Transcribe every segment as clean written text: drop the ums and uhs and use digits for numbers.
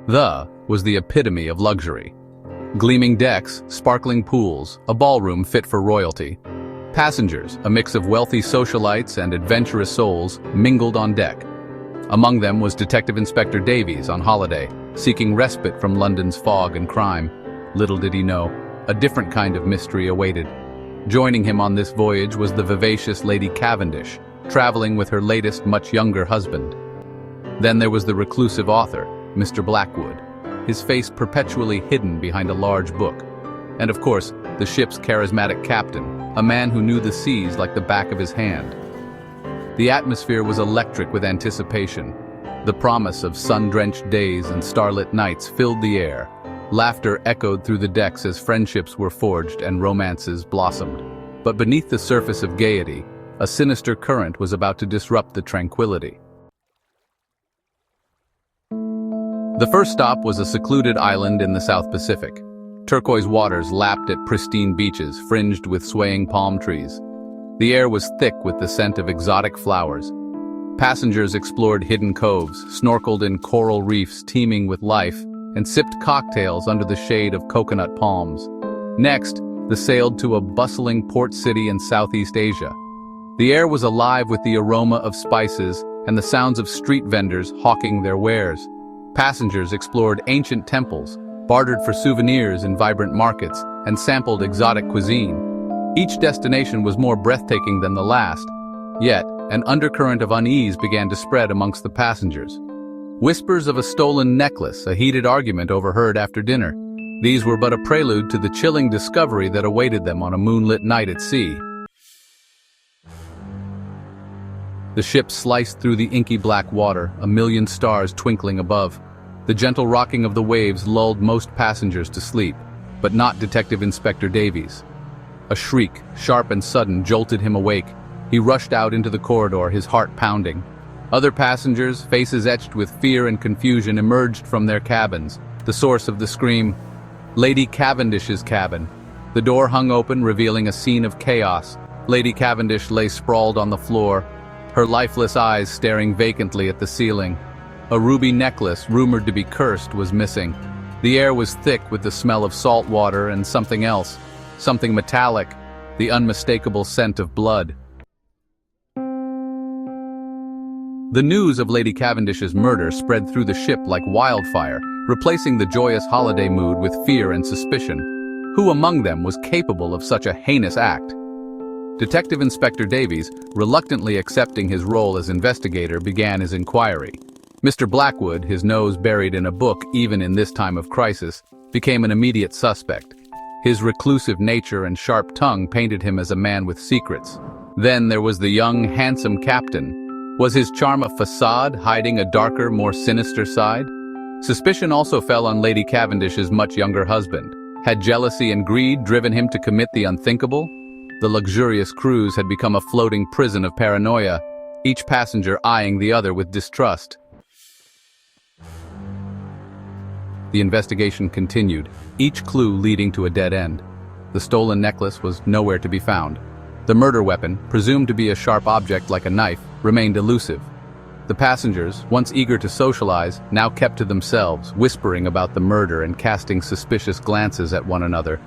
The was the epitome of luxury. Gleaming decks, sparkling pools, a ballroom fit for royalty. Passengers, a mix of wealthy socialites and adventurous souls, mingled on deck. Among them was Detective Inspector Davies on holiday, seeking respite from London's fog and crime. Little did he know, a different kind of mystery awaited. Joining him on this voyage was the vivacious Lady Cavendish, traveling with her latest, much younger husband. Then there was the reclusive author, Mr. Blackwood, his face perpetually hidden behind a large book. And of course, the ship's charismatic captain, a man who knew the seas like the back of his hand. The atmosphere was electric with anticipation. The promise of sun-drenched days and starlit nights filled the air. Laughter echoed through the decks as friendships were forged and romances blossomed. But beneath the surface of gaiety, a sinister current was about to disrupt the tranquility. The first stop was a secluded island in the South Pacific. Turquoise waters lapped at pristine beaches fringed with swaying palm trees. The air was thick with the scent of exotic flowers. Passengers explored hidden coves, snorkeled in coral reefs teeming with life, and sipped cocktails under the shade of coconut palms. Next, they sailed to a bustling port city in Southeast Asia. The air was alive with the aroma of spices and the sounds of street vendors hawking their wares. Passengers explored ancient temples, bartered for souvenirs in vibrant markets, and sampled exotic cuisine. Each destination was more breathtaking than the last, yet an undercurrent of unease began to spread amongst the passengers. Whispers of a stolen necklace, a heated argument overheard after dinner. These were but a prelude to the chilling discovery that awaited them on a moonlit night at sea. The ship sliced through the inky black water, a million stars twinkling above. The gentle rocking of the waves lulled most passengers to sleep, but not Detective Inspector Davies. A shriek, sharp and sudden, jolted him awake. He rushed out into the corridor, his heart pounding. Other passengers, faces etched with fear and confusion, emerged from their cabins. The source of the scream: Lady Cavendish's cabin. The door hung open, revealing a scene of chaos. Lady Cavendish lay sprawled on the floor, her lifeless eyes staring vacantly at the ceiling. A ruby necklace, rumored to be cursed, was missing. The air was thick with the smell of salt water and something else, something metallic, the unmistakable scent of blood. The news of Lady Cavendish's murder spread through the ship like wildfire, replacing the joyous holiday mood with fear and suspicion. Who among them was capable of such a heinous act? Detective Inspector Davies, reluctantly accepting his role as investigator, began his inquiry. Mr. Blackwood, his nose buried in a book even in this time of crisis, became an immediate suspect. His reclusive nature and sharp tongue painted him as a man with secrets. Then there was the young, handsome captain. Was his charm a facade, hiding a darker, more sinister side? Suspicion also fell on Lady Cavendish's much younger husband. Had jealousy and greed driven him to commit the unthinkable? The luxurious cruise had become a floating prison of paranoia, each passenger eyeing the other with distrust. The investigation continued, each clue leading to a dead end. The stolen necklace was nowhere to be found. The murder weapon, presumed to be a sharp object like a knife, remained elusive. The passengers, once eager to socialize, now kept to themselves, whispering about the murder and casting suspicious glances at one another.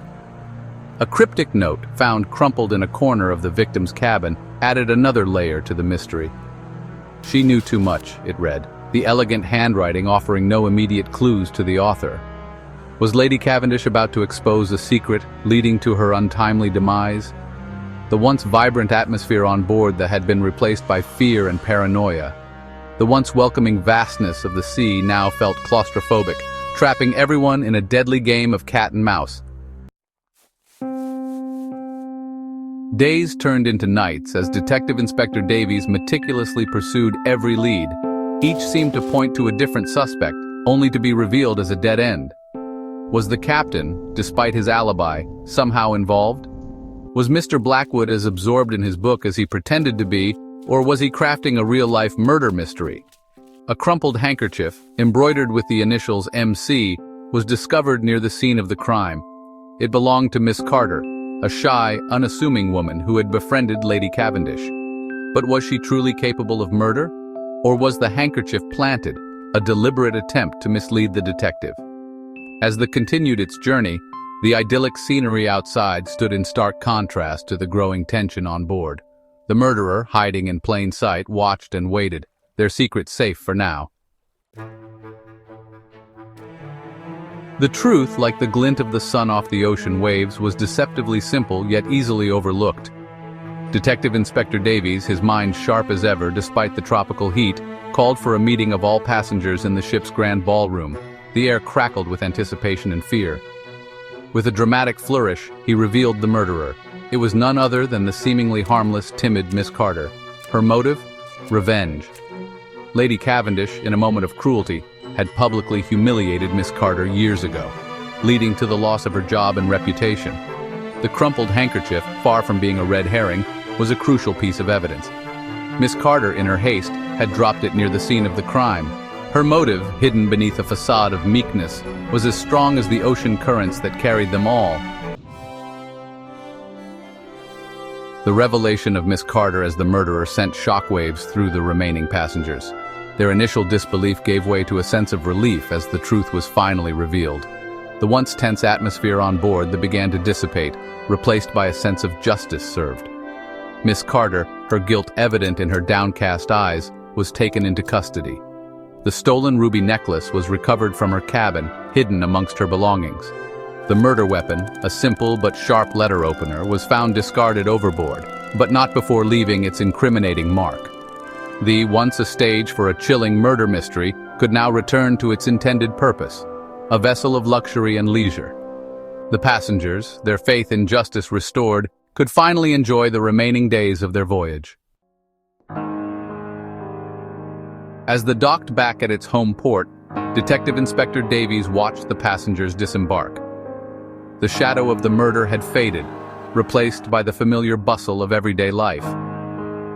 A cryptic note, found crumpled in a corner of the victim's cabin, added another layer to the mystery. She knew too much, it read, the elegant handwriting offering no immediate clues to the author. Was Lady Cavendish about to expose a secret, leading to her untimely demise? The once vibrant atmosphere on board that had been replaced by fear and paranoia. The once welcoming vastness of the sea now felt claustrophobic, trapping everyone in a deadly game of cat and mouse. Days turned into nights as Detective Inspector Davies meticulously pursued every lead. Each seemed to point to a different suspect, only to be revealed as a dead end. Was the captain, despite his alibi, somehow involved? Was Mr. Blackwood as absorbed in his book as he pretended to be, or was he crafting a real-life murder mystery? A crumpled handkerchief, embroidered with the initials MC, was discovered near the scene of the crime. It belonged to Miss Carter, a shy, unassuming woman who had befriended Lady Cavendish. But was she truly capable of murder? Or was the handkerchief planted, a deliberate attempt to mislead the detective. As the continued its journey, the idyllic scenery outside stood in stark contrast to the growing tension on board. The murderer, hiding in plain sight, watched and waited, their secret safe for now. The truth, like the glint of the sun off the ocean waves, was deceptively simple yet easily overlooked. Detective Inspector Davies, his mind sharp as ever despite the tropical heat, called for a meeting of all passengers in the ship's grand ballroom. The air crackled with anticipation and fear. With a dramatic flourish, he revealed the murderer. It was none other than the seemingly harmless, timid Miss Carter. Her motive? Revenge. Lady Cavendish, in a moment of cruelty, had publicly humiliated Miss Carter years ago, leading to the loss of her job and reputation. The crumpled handkerchief, far from being a red herring, was a crucial piece of evidence. Miss Carter, in her haste, had dropped it near the scene of the crime. Her motive, hidden beneath a facade of meekness, was as strong as the ocean currents that carried them all. The revelation of Miss Carter as the murderer sent shockwaves through the remaining passengers. Their initial disbelief gave way to a sense of relief as the truth was finally revealed. The once tense atmosphere on board began to dissipate, replaced by a sense of justice served. Miss Carter, her guilt evident in her downcast eyes, was taken into custody. The stolen ruby necklace was recovered from her cabin, hidden amongst her belongings. The murder weapon, a simple but sharp letter opener, was found discarded overboard, but not before leaving its incriminating mark. The once a stage for a chilling murder mystery could now return to its intended purpose, a vessel of luxury and leisure. The passengers, their faith in justice restored, could finally enjoy the remaining days of their voyage. As the docked back at its home port, Detective Inspector Davies watched the passengers disembark. The shadow of the murder had faded, replaced by the familiar bustle of everyday life.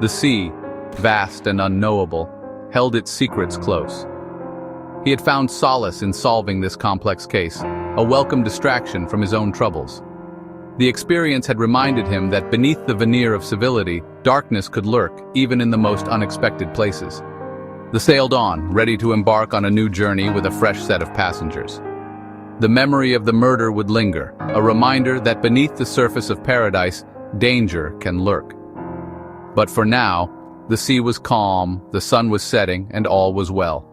The sea, vast and unknowable, held its secrets close. He had found solace in solving this complex case, a welcome distraction from his own troubles. The experience had reminded him that beneath the veneer of civility, darkness could lurk even in the most unexpected places. They sailed on, ready to embark on a new journey with a fresh set of passengers. The memory of the murder would linger, a reminder that beneath the surface of paradise, danger can lurk. But for now, the sea was calm, the sun was setting, and all was well.